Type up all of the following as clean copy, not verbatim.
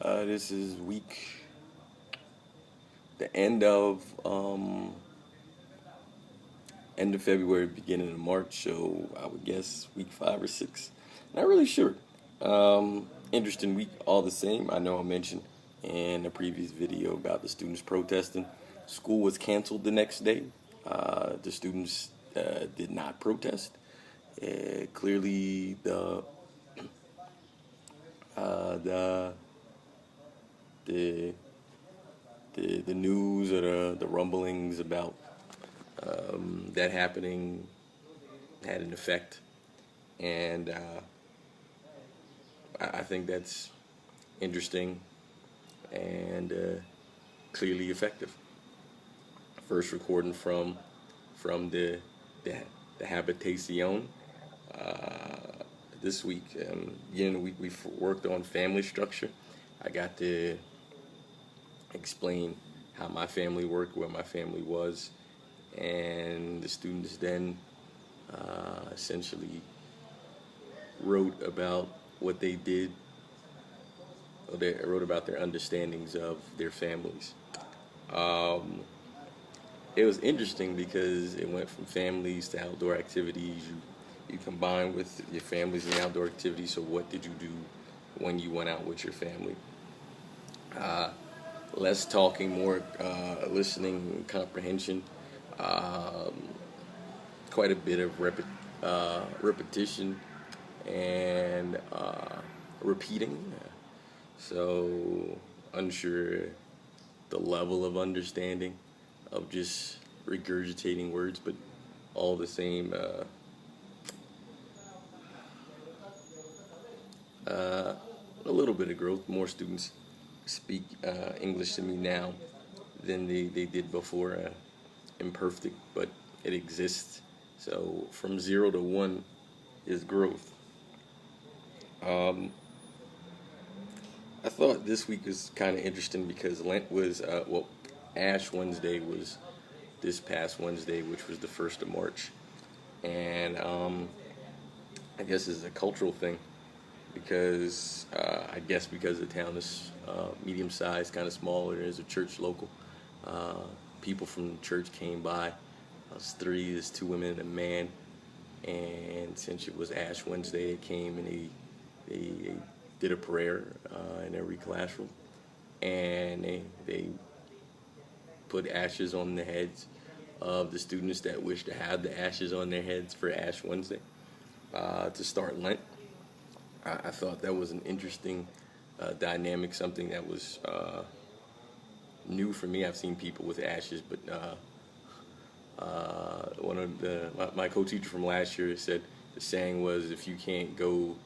This is the end of February, beginning of March. So I would guess week 5 or 6. Not really sure. Interesting week, all the same. I know I mentioned in a previous video about the students protesting. School was canceled the next day. The students did not protest. Clearly, the the the news or the rumblings about that happening had an effect, and I think that's interesting and clearly effective. First recording from the, the Habitation this week. Beginning we worked on family structure. I got to explain how my family worked, where my family was, and the students then essentially wrote about what they did. They wrote about their understandings of their families. Um, it was interesting because it went from families to outdoor activities. You combine with your families and outdoor activities. So what did you do when you went out with your family? Uh, Less talking, more listening, comprehension. Um, Quite a bit of repetition and repeating. So unsure the level of understanding of just regurgitating words, but all the same, a little bit of growth. More students speak English to me now than they did before. Imperfect, but it exists. So from 0 to 1 is growth. Um, I thought this week was kind of interesting because Lent was, Ash Wednesday was this past Wednesday, which was the 1st of March. And I guess it's a cultural thing because I guess because the town is medium sized, kind of smaller, there's a church local. Uh, People from the church came by. Us three, there's 2 women and a man. And since it was Ash Wednesday, they came and they did a prayer in every classroom, and they put ashes on the heads of the students that wish to have the ashes on their heads for Ash Wednesday to start Lent. I thought that was an interesting dynamic, something that was new for me. I've seen people with ashes, but one of my co-teacher from last year said the saying was, if you can't go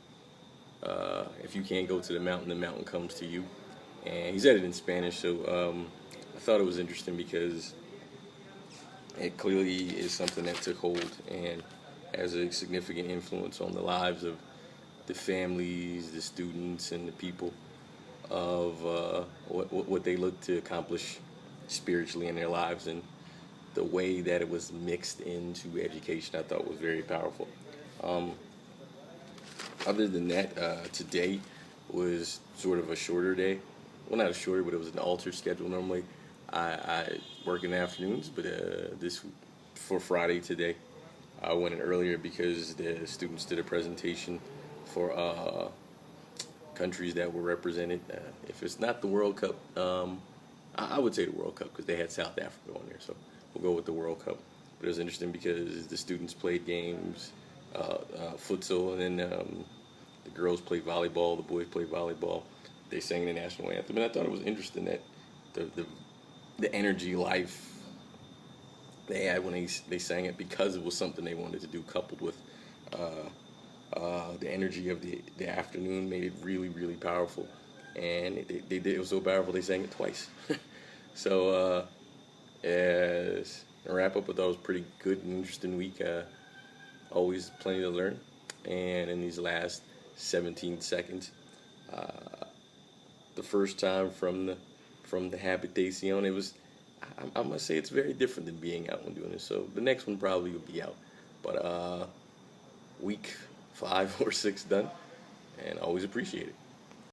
to the mountain comes to you. And he said it in Spanish, so I thought it was interesting because it clearly is something that took hold and has a significant influence on the lives of the families, the students, and the people of what they look to accomplish spiritually in their lives, and the way that it was mixed into education I thought was very powerful. Um, Other than that, today was sort of a shorter day. Well, not a shorter, but it was an altered schedule. Normally, I work in the afternoons, but this for Friday today, I went in earlier because the students did a presentation for countries that were represented. If it's not the World Cup, I would say the World Cup because they had South Africa on there, so we'll go with the World Cup. But it was interesting because the students played games, futsal, and then the girls played volleyball, the boys played volleyball. They sang the national anthem, and I thought it was interesting that the the, the energy, life they had when they sang it because it was something they wanted to do, coupled with the energy of the afternoon made it really, really powerful. And they did it was so powerful they sang it twice. So as a wrap up, I thought it was a pretty good and interesting week. Always plenty to learn. And in these last 17 seconds, uh, the first time from the Habitation, it was I must say it's very different than being out and doing this. So the next one probably will be out, but week 5 or 6 done, and always appreciate it.